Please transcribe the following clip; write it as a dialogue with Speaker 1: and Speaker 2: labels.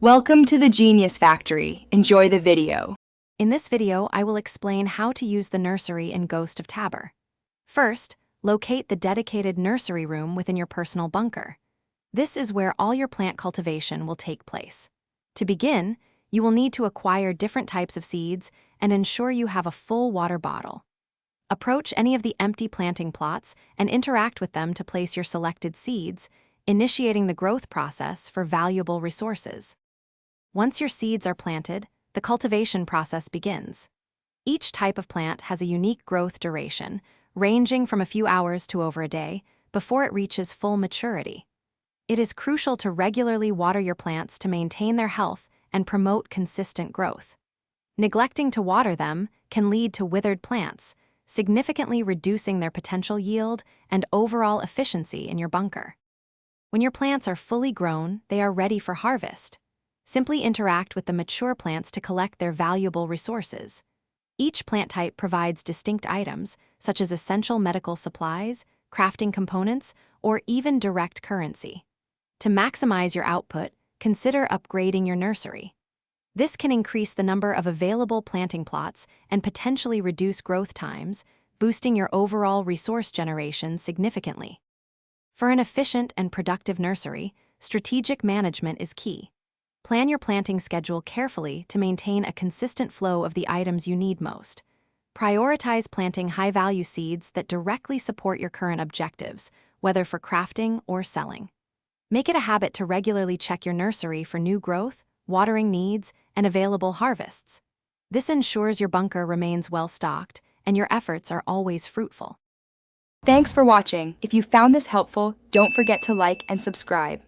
Speaker 1: Welcome to the Genius Factory. Enjoy the video.
Speaker 2: In this video, I will explain how to use the nursery in Ghost of Tabor. First, locate the dedicated nursery room within your personal bunker. This is where all your plant cultivation will take place. To begin, you will need to acquire different types of seeds and ensure you have a full water bottle. Approach any of the empty planting plots and interact with them to place your selected seeds, initiating the growth process for valuable resources. Once your seeds are planted, the cultivation process begins. Each type of plant has a unique growth duration, ranging from a few hours to over a day, before it reaches full maturity. It is crucial to regularly water your plants to maintain their health and promote consistent growth. Neglecting to water them can lead to withered plants, significantly reducing their potential yield and overall efficiency in your bunker. When your plants are fully grown, they are ready for harvest. Simply interact with the mature plants to collect their valuable resources. Each plant type provides distinct items, such as essential medical supplies, crafting components, or even direct currency. To maximize your output, consider upgrading your nursery. This can increase the number of available planting plots and potentially reduce growth times, boosting your overall resource generation significantly. For an efficient and productive nursery, strategic management is key. Plan your planting schedule carefully to maintain a consistent flow of the items you need most. Prioritize planting high-value seeds that directly support your current objectives, whether for crafting or selling. Make it a habit to regularly check your nursery for new growth, watering needs, and available harvests. This ensures your bunker remains well-stocked and your efforts are always fruitful.
Speaker 1: Thanks for watching. If you found this helpful, don't forget to like and subscribe.